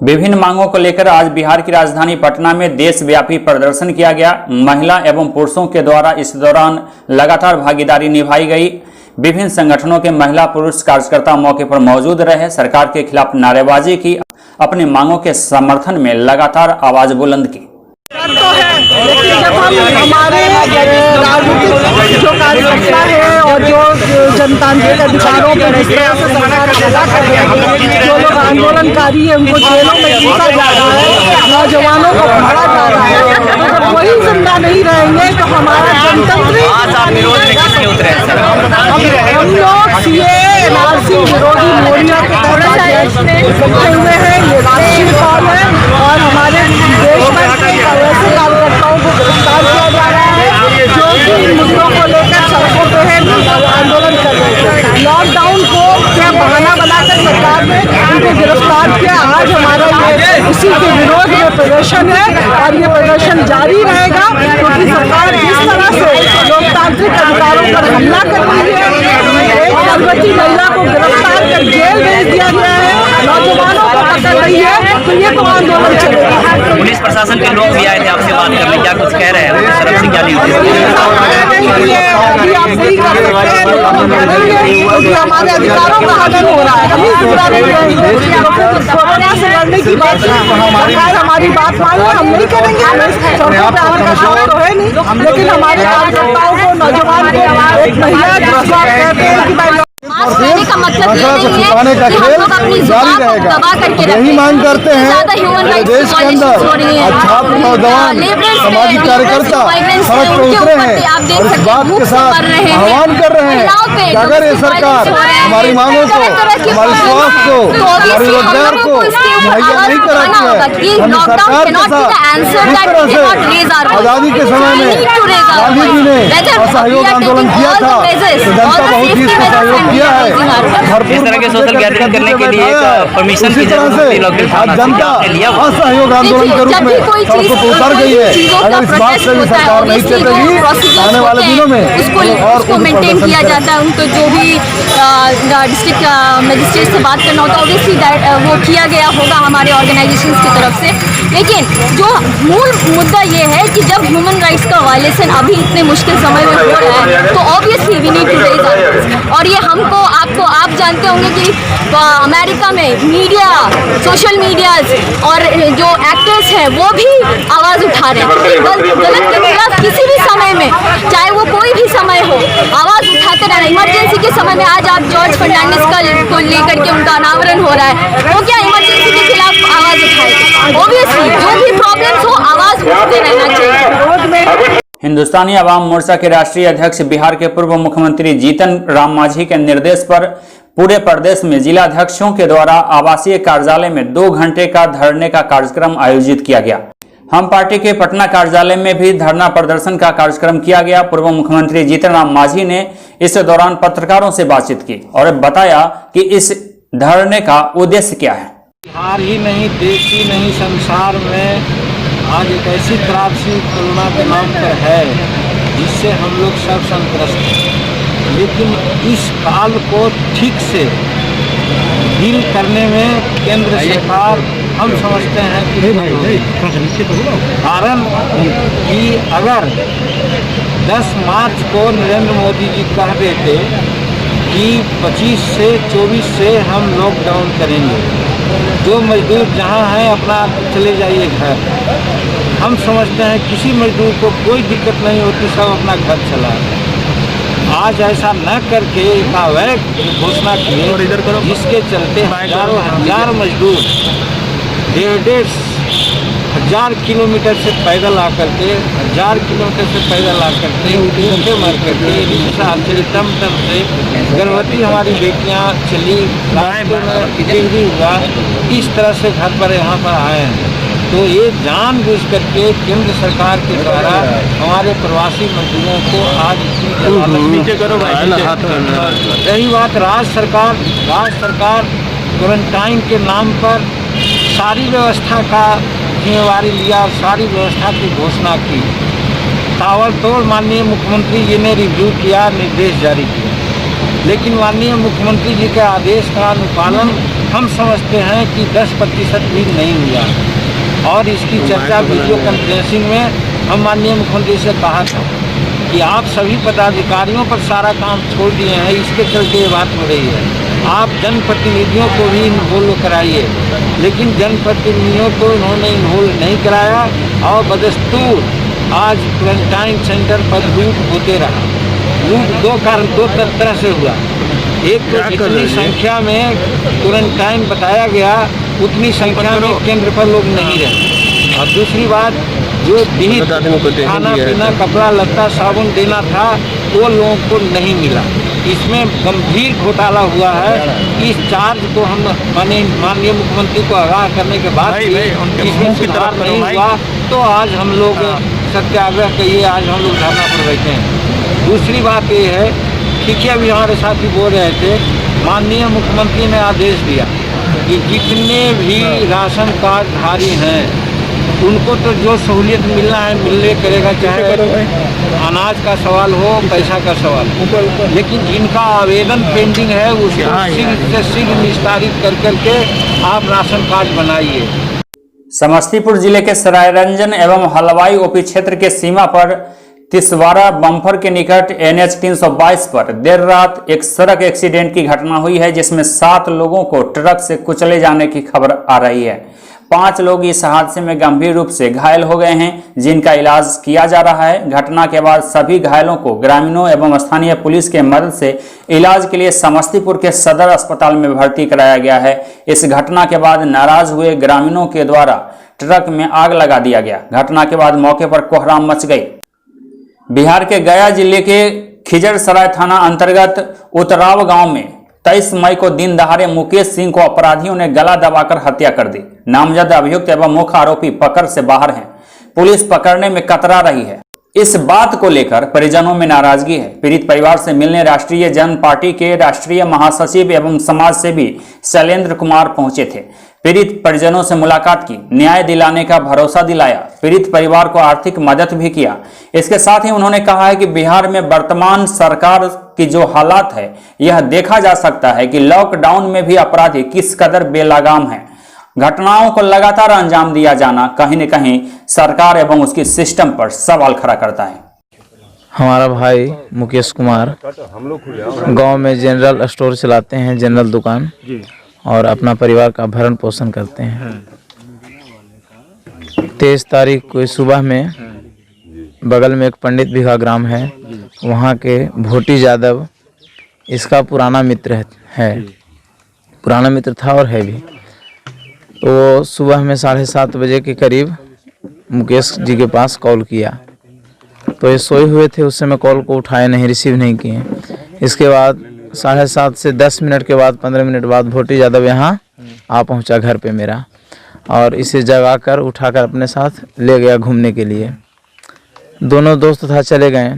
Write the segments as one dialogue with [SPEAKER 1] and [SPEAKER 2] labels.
[SPEAKER 1] विभिन्न मांगों को लेकर आज बिहार की राजधानी पटना में देशव्यापी प्रदर्शन किया गया। महिला एवं पुरुषों के द्वारा इस दौरान लगातार भागीदारी निभाई गई। विभिन्न संगठनों के महिला पुरुष कार्यकर्ता मौके पर मौजूद रहे। सरकार के खिलाफ नारेबाजी की, अपनी मांगों के समर्थन में लगातार आवाज बुलंद की।
[SPEAKER 2] तो है, लेकिन जब हम हमारे राजनीतिक जो कार्यकर्ता है और जो जनतांत्रिक अधिकारों पर जिस तरह से सरकार अदा कर रही है, जो लोग आंदोलनकारी है उनको जेलों में घुसा जा रहा है, नौजवानों को मारा जा रहा है, अगर वही जिंदा नहीं रहेंगे तो हमारा जनतंत्र हम लोग सीए एनआरसी विरोधी मोर्चा के तहत हुए हैं। ये राष्ट्रीय कॉल है और हमारे देश भर के ऐसे कार्यकर्ताओं को गिरफ्तार किया जा रहा है जो कि इन मुद्दों को लेकर सड़कों पर है आंदोलन कर रहे थे। लॉकडाउन को क्या बहाना बनाकर सरकार ने उनको गिरफ्तार किया। आज हमारा ये इसी के विरोध में प्रदर्शन है और ये प्रदर्शन जारी रहेगा, क्योंकि सरकार जिस तरह से लोकतांत्रिक अधिकारों पर हमला कर रही है, एक गर्भवती महिला को गिरफ्तार कर जेल भेज दिया गया है, नौजवानों को पकड़ रही है, तो ये तो आंदोलन चलेगा।
[SPEAKER 3] पुलिस प्रशासन के लोग भी आए थे आपसे बात करने, क्या कुछ कह रहे हैं? उनकी तरफ से क्या नहीं
[SPEAKER 2] अभी आप नहीं कर सकते, क्योंकि हमारे अधिकारों का हनन हो रहा है। हम ही जिंदा नहीं रहेंगे। कोरोना से लड़ने की बात सरकार हमारी बात माने, हम नहीं करेंगे। सड़कों पे आने का शौक तो है नहीं, लेकिन हमारे कार्यकर्ताओं को, नौजवान को, एक महिला जिसको आप कहते हैं कि भाई
[SPEAKER 4] मास्क पहनने का मतलब ये नहीं है कि हम लोग अपनी जुबान को दबा करके रखें।
[SPEAKER 5] यही मांग करते हैं देश के अंदर छात्र, नौजवान, सामाजिक कार्यकर्ता सड़क पर उतरे हैं और इस बात के साथ आह्वान कर रहे हैं कि अगर ये सरकार हमारी मांगों को, हमारे स्वास्थ्य को, हमारे रोजगार को मुहैया नहीं कराती है, हम सरकार के साथ जिस तरह से आजादी के समय में गांधी जी ने असहयोग आंदोलन किया था, तो जनता बहुत ही इसका सहयोग किया है।
[SPEAKER 3] इस तरह के सोशल गैदरिंग करने के लिए परमिशन की जरूरत होती है।
[SPEAKER 5] आज जनता असहयोग आंदोलन के रूप में सड़कों पर उतर गई है। अगर इस बात से भी सरकार नहीं चलेगी, आने वाले दिनों में
[SPEAKER 4] उसको मेंटेन किया जाता है। उनको जो भी डिस्ट्रिक्ट मजिस्ट्रेट से बात करना होता है, ऑब्वियसली वो किया गया होगा हमारे ऑर्गेनाइजेशंस की तरफ से। लेकिन जो मूल मुद्दा ये है कि जब ह्यूमन राइट्स का वायलेशन अभी इतने मुश्किल समय में हो रहा है, तो obviously we need to raise our. और ये हमको, आपको, आप जानते होंगे कि अमेरिका में मीडिया, सोशल मीडियाज और जो एक्टर्स हैं वो भी आवाज़ उठा रहे हैं गलत के खिलाफ। किसी भी समय में, चाहे वो कोई भी समय हो, आवाज़ उठाते रहना। इमरजेंसी के समय में आज आप जॉर्ज फर्नांडिस को लेकर के उनका अनावरण हो रहा है, वो क्या इमरजेंसी के खिलाफ आवाज़ उठाएगा? ऑब्वियसली जो भी प्रॉब्लम्स हो, आवाज़ उठाते रहना चाहिए।
[SPEAKER 1] हिंदुस्तानी अवाम मोर्चा के राष्ट्रीय अध्यक्ष बिहार के पूर्व मुख्यमंत्री जीतन राम मांझी के निर्देश पर पूरे प्रदेश में जिलाध्यक्षों के द्वारा आवासीय कार्यालय में 2 घंटे का धरने का कार्यक्रम आयोजित किया गया। हम पार्टी के पटना कार्यालय में भी धरना प्रदर्शन का कार्यक्रम किया गया। पूर्व मुख्यमंत्री जीतन राम मांझी ने इस दौरान पत्रकारों से बातचीत की और बताया कि इस धरने का उद्देश्य क्या है।
[SPEAKER 6] बिहार ही नहीं, देश ही नहीं, संसार में आज एक ऐसी त्रासदी कोरोना के नाम पर है जिससे हम लोग सब संत्रस्त हैं। लेकिन इस काल को ठीक से डील करने में केंद्र सरकार, हम समझते हैं कि कारण कि अगर 10 मार्च को नरेंद्र मोदी जी कह देते कि 25 से 24 से हम लॉकडाउन करेंगे, जो मजदूर जहाँ हैं अपना चले जाइए घर, हम समझते हैं किसी मजदूर को कोई दिक्कत नहीं होती, सब अपना घर चलाए। आज ऐसा न करके एकाएक घोषणा की जिसके चलते हजारों हजार मजदूर 1.5 हजार किलोमीटर से पैदल आकर के, 1000 किलोमीटर से पैदल आकर के, भूखे मर करके, रिक्शा से, टमटम से, गर्भवती हमारी बेटियां चली, रास्ते में डिलीवरी हुआ, इस तरह से घर पर यहाँ पर आए हैं। तो ये जानबूझ करके केंद्र सरकार के द्वारा हमारे प्रवासी मजदूरों को आज रही बात, राज्य सरकार क्वारंटाइन के नाम पर सारी व्यवस्था का जिम्मेवारी लिया, सारी व्यवस्था की घोषणा की। ताबड़तोड़ माननीय मुख्यमंत्री जी ने रिव्यू किया, निर्देश जारी किया, लेकिन माननीय मुख्यमंत्री जी के आदेश का अनुपालन हम समझते हैं कि 10% भी नहीं हुआ। और इसकी चर्चा वीडियो कॉन्फ्रेंसिंग में हम माननीय मुख्यमंत्री से कहा था कि आप सभी पदाधिकारियों पर सारा काम छोड़ दिए हैं, इसके चलते ये बात हो रही है। आप जनप्रतिनिधियों को भी इन्वॉल्व कराइए, लेकिन जनप्रतिनिधियों को उन्होंने इन्वॉल्व नहीं कराया और बदस्तूर आज क्वारंटाइन सेंटर पर लूट होते रहा। लूट दो तरह से हुआ। एक तो जितनी संख्या में क्वारंटाइन बताया गया उतनी संख्या में केंद्र पर लोग नहीं रहे, और दूसरी बात जो विहित खाना पीना कपड़ा लत्ता साबुन देना था वो लोगों को नहीं मिला। इसमें गंभीर घोटाला हुआ है। इस चार्ज को हम माननीय मुख्यमंत्री को आगाह करने के बाद भी इसमें सुधार नहीं हुआ, तो आज हम लोग सत्याग्रह के लिए आज हम लोग धरना पर बैठे हैं। दूसरी बात ये है, ठीक है, अभी हमारे साथी बोल रहे थे, माननीय मुख्यमंत्री ने आदेश दिया कि जितने भी राशन कार्ड धारी हैं उनको तो जो सहूलियत मिलना है मिलने करेगा, चाहे अनाज का सवाल हो, पैसा का सवाल हो, लेकिन जिनका आवेदन पेंडिंग है उसको शीघ्र से शीघ्र निस्तारित कर करके आप राशन कार्ड बनाइए।
[SPEAKER 1] समस्तीपुर जिले के सरायरंजन एवं हलवाई ओपी क्षेत्र के सीमा पर तिसवारा बम्फर के निकट NH 322 पर देर रात एक सड़क एक्सीडेंट की घटना हुई है, जिसमें 7 लोगों को ट्रक से कुचले जाने की खबर आ रही है। 5 लोग इस हादसे में गंभीर रूप से घायल हो गए हैं, जिनका इलाज किया जा रहा है। घटना के बाद सभी घायलों को ग्रामीणों एवं स्थानीय पुलिस के मदद से इलाज के लिए समस्तीपुर के सदर अस्पताल में भर्ती कराया गया है। इस घटना के बाद नाराज हुए ग्रामीणों के द्वारा ट्रक में आग लगा दिया गया। घटना के बाद मौके पर कोहराम मच गई। बिहार के गया जिले के खिजरसराय थाना अंतर्गत उतराव गांव में 23 मई को दिन दहाड़े मुकेश सिंह को अपराधियों ने गला दबाकर हत्या कर दी। नामजद अभियुक्त एवं मुख्य आरोपी पकड़ से बाहर हैं। पुलिस पकड़ने में कतरा रही है। इस बात को लेकर परिजनों में नाराजगी है। पीड़ित परिवार से मिलने राष्ट्रीय जन पार्टी के राष्ट्रीय महासचिव एवं समाज सेवी शैलेंद्र कुमार पहुंचे थे। पीड़ित परिजनों से मुलाकात की, न्याय दिलाने का भरोसा दिलाया। पीड़ित परिवार को आर्थिक मदद भी किया। इसके साथ ही उन्होंने कहा है कि बिहार में वर्तमान सरकार की जो हालात है, यह देखा जा सकता है कि लॉकडाउन में भी अपराधी किस कदर बेलगाम हैं। घटनाओं को लगातार अंजाम दिया जाना कहीं न कहीं सरकार एवं उसके सिस्टम पर सवाल खड़ा करता है।
[SPEAKER 7] हमारा भाई मुकेश कुमार गांव में जनरल स्टोर चलाते हैं, जनरल दुकान, और अपना परिवार का भरण पोषण करते हैं। 23 तारीख को सुबह में बगल में एक पंडित बिघा ग्राम है, वहाँ के भोटी यादव इसका पुराना मित्र है, पुराना मित्र था और है भी। तो सुबह में 7:30 बजे के करीब मुकेश जी के पास कॉल किया, तो ये सोए हुए थे, उस समय कॉल को उठाए नहीं, रिसीव नहीं किए। इसके बाद 7:30 से 10 मिनट के बाद 15 मिनट बाद भोटी यादव यहाँ आ पहुँचा घर पे मेरा, और इसे जगाकर उठाकर अपने साथ ले गया घूमने के लिए। दोनों दोस्त था चले गए।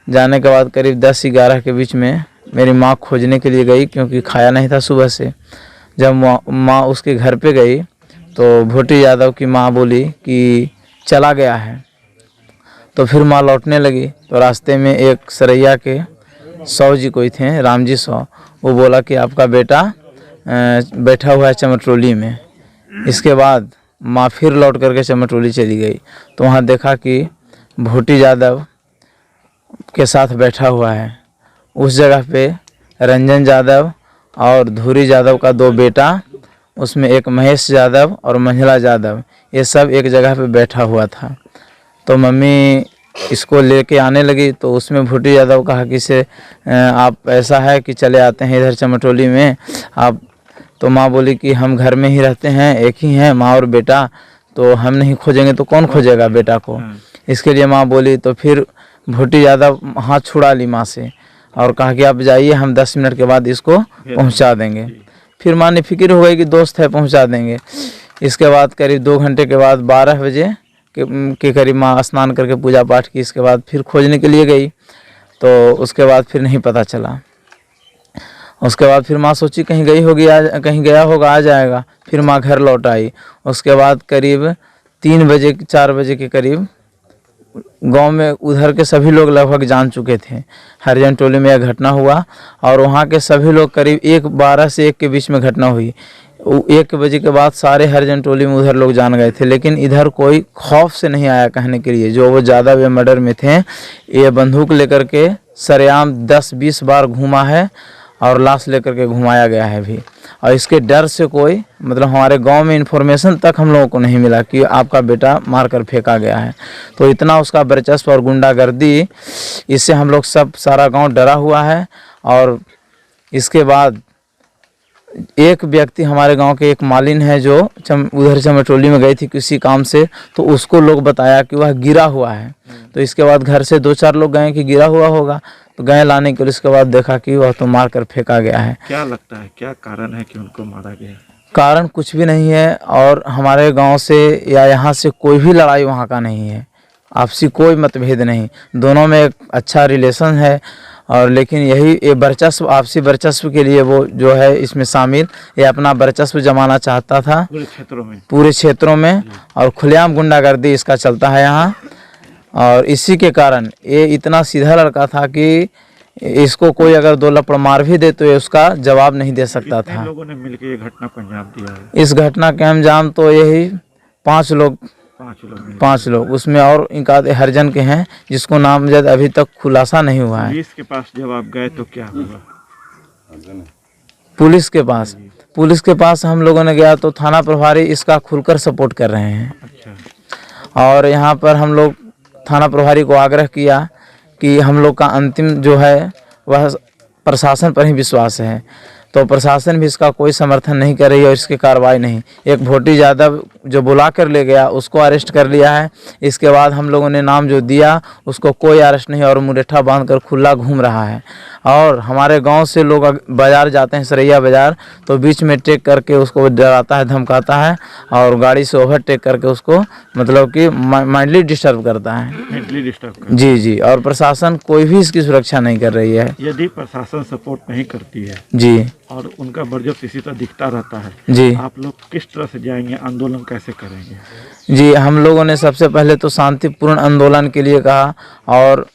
[SPEAKER 7] जाने के बाद करीब 10-11 के बीच में मेरी माँ खोजने के लिए गई, क्योंकि खाया नहीं था सुबह से। जब माँ उसके घर पे गई तो भोटी यादव की माँ बोली कि चला गया है। तो फिर माँ लौटने लगी, तो रास्ते में एक सरैया के 100 जी कोई थे, राम जी 100, वो बोला कि आपका बेटा बैठा हुआ है चमटरोली में। इसके बाद माँ फिर लौट करके चमटरोली चली गई, तो वहाँ देखा कि भोटी यादव के साथ बैठा हुआ है। उस जगह पे रंजन यादव और धूरी यादव का 2 बेटा, उसमें एक महेश यादव और मंझला यादव, ये सब एक जगह पे बैठा हुआ था। तो मम्मी इसको लेके आने लगी, तो उसमें भोटी यादव कहा कि से आप ऐसा है कि चले आते हैं इधर चमटोली में आप। तो माँ बोली कि हम घर में ही रहते हैं, एक ही हैं माँ और बेटा, तो हम नहीं खोजेंगे तो कौन खोजेगा बेटा को। इसके लिए माँ बोली। तो फिर भोटी यादव हाथ छुड़ा ली माँ से और कहा कि आप जाइए, हम 10 मिनट के बाद इसको पहुँचा देंगे। फिर माँ ने फिक्र हो गई कि दोस्त है, पहुँचा देंगे। इसके बाद करीब 2 घंटे के बाद 12 बजे के करीब माँ स्नान करके पूजा पाठ की। इसके बाद फिर खोजने के लिए गई, तो उसके बाद फिर नहीं पता चला। उसके बाद फिर माँ सोची कहीं गई होगी, कहीं गया होगा, आ जाएगा। फिर माँ घर लौट आई। उसके बाद करीब 3 बजे 4 बजे के करीब गांव में उधर के सभी लोग लगभग जान चुके थे। हरिजन टोली में यह घटना हुआ और वहाँ के सभी लोग करीब 12 से 1 के बीच में घटना हुई। 1 बजे के बाद सारे हरिजन टोली में उधर लोग जान गए थे, लेकिन इधर कोई खौफ से नहीं आया कहने के लिए। जो वो ज़्यादा वे मर्डर में थे, ये बंदूक लेकर के सरेआम 10-20 बार घूमा है और लाश लेकर के घुमाया गया है भी। और इसके डर से कोई मतलब हमारे गांव में इन्फॉर्मेशन तक हम लोगों को नहीं मिला कि आपका बेटा मारकर फेंका गया है। तो इतना उसका वर्चस्व और गुंडागर्दी, इससे हम लोग सब सारा गांव डरा हुआ है। और इसके बाद एक व्यक्ति हमारे गांव के एक मालिन है जो उधर चमटोली में गई थी किसी काम से, तो उसको लोग बताया कि वह गिरा हुआ है। तो इसके बाद घर से 2-4 लोग गए कि गिरा हुआ होगा, तो गए लाने के लिए। उसके बाद देखा कि वह तो मार कर फेंका गया है।
[SPEAKER 8] क्या लगता है क्या कारण है कि उनको मारा गया?
[SPEAKER 7] कारण कुछ भी नहीं है, और हमारे गांव से या यहाँ से कोई भी लड़ाई वहाँ का नहीं है, आपसी कोई मतभेद नहीं, दोनों में एक अच्छा रिलेशन है। और लेकिन यही ये वर्चस्व, आपसी वर्चस्व के लिए वो जो है इसमें शामिल, ये अपना वर्चस्व जमाना चाहता था पूरे क्षेत्रों में और खुलेआम गुंडागर्दी इसका चलता है यहाँ। और इसी के कारण ये इतना सीधा लड़का था कि इसको कोई अगर 2 लपड़ मार भी दे तो ये उसका जवाब नहीं दे सकता था।
[SPEAKER 8] लोगों ने मिलकर ये घटना को अंजाम दिया है?
[SPEAKER 7] इस घटना के अंजाम तो यही 5 लोग, उसमें और एक आधे हरिजन के हैं जिसको नामजद अभी तक खुलासा नहीं हुआ है।
[SPEAKER 8] पुलिस के पास जब आप गए तो क्या हुआ?
[SPEAKER 7] पुलिस के पास हम लोगों ने गया तो थाना प्रभारी इसका खुलकर सपोर्ट कर रहे हैं।
[SPEAKER 8] अच्छा।
[SPEAKER 7] और यहाँ पर हम लोग थाना प्रभारी को आग्रह किया कि हम लोग का अंतिम जो है वह प्रशासन पर ही विश्वास है, तो प्रशासन भी इसका कोई समर्थन नहीं कर रही है और इसकी कार्रवाई नहीं। एक भोटी यादव जो बुला कर ले गया उसको अरेस्ट कर लिया है। इसके बाद हम लोगों ने नाम जो दिया उसको कोई अरेस्ट नहीं, और मुरेठा बांध कर खुला घूम रहा है। और हमारे गांव से लोग बाज़ार जाते हैं, सरैया बाज़ार, तो बीच में टेक करके उसको डराता है, धमकाता है और गाड़ी से ओवरटेक करके उसको मतलब कि माइंडली डिस्टर्ब करता है। जी। और प्रशासन कोई भी इसकी सुरक्षा नहीं कर रही है।
[SPEAKER 8] यदि प्रशासन सपोर्ट नहीं करती है
[SPEAKER 7] जी
[SPEAKER 8] और उनका वर्चस्व इसी तरह दिखता रहता है
[SPEAKER 7] जी,
[SPEAKER 8] आप लोग किस तरह से जाएंगे, आंदोलन कैसे करेंगे?
[SPEAKER 7] जी, हम लोगों ने सबसे पहले तो शांतिपूर्ण आंदोलन के लिए कहा, और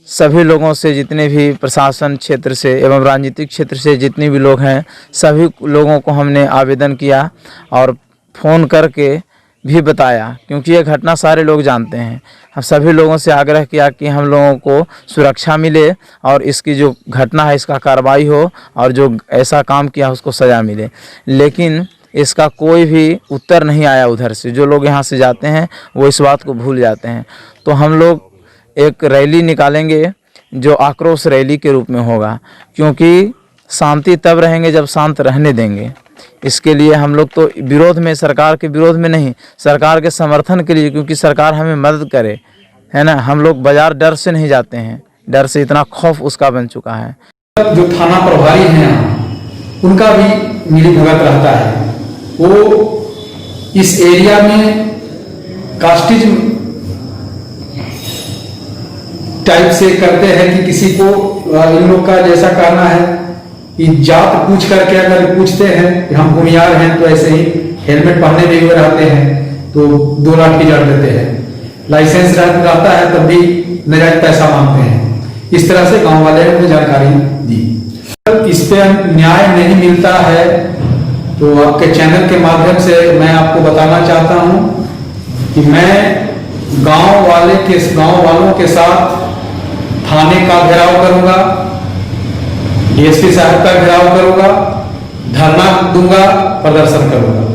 [SPEAKER 7] सभी लोगों से, जितने भी प्रशासन क्षेत्र से एवं राजनीतिक क्षेत्र से जितने भी लोग हैं, सभी लोगों को हमने आवेदन किया और फ़ोन करके भी बताया, क्योंकि ये घटना सारे लोग जानते हैं। हम सभी लोगों से आग्रह किया कि हम लोगों को सुरक्षा मिले और इसकी जो घटना है इसका कार्रवाई हो और जो ऐसा काम किया उसको सज़ा मिले। लेकिन इसका कोई भी उत्तर नहीं आया उधर से। जो लोग यहाँ से जाते हैं वो इस बात को भूल जाते हैं। तो हम लोग एक रैली निकालेंगे जो आक्रोश रैली के रूप में होगा, क्योंकि शांति तब रहेंगे जब शांत रहने देंगे। इसके लिए हम लोग तो विरोध में, सरकार के विरोध में नहीं, सरकार के समर्थन के लिए, क्योंकि सरकार हमें मदद करे, है ना। हम लोग बाजार डर से नहीं जाते हैं, डर से इतना खौफ उसका बन चुका है।
[SPEAKER 9] जो थाना प्रभारी हैं उनका भी मिलीभगत रहता है। वो इस एरिया में कास्टिज्म टाइप से करते हैं कि किसी को, इन लोग का जैसा कहना है कि जात पूछ करके अगर पूछते हैं कि हम भूमियार हैं तो ऐसे ही हेलमेट पहने भी हुए रहते हैं तो 2 लाठी जड़ देते हैं। लाइसेंस रहता है तब भी नजायज पैसा मांगते हैं। इस तरह से गांव वाले ने जानकारी दी। इस पे न्याय नहीं मिलता है तो आपके चैनल के माध्यम से मैं आपको बताना चाहता हूं कि मैं गांव वालों के साथ थाने का घेराव करूंगा, डीएसपी साहब का घेराव करूंगा, धरना दूंगा, प्रदर्शन करूंगा।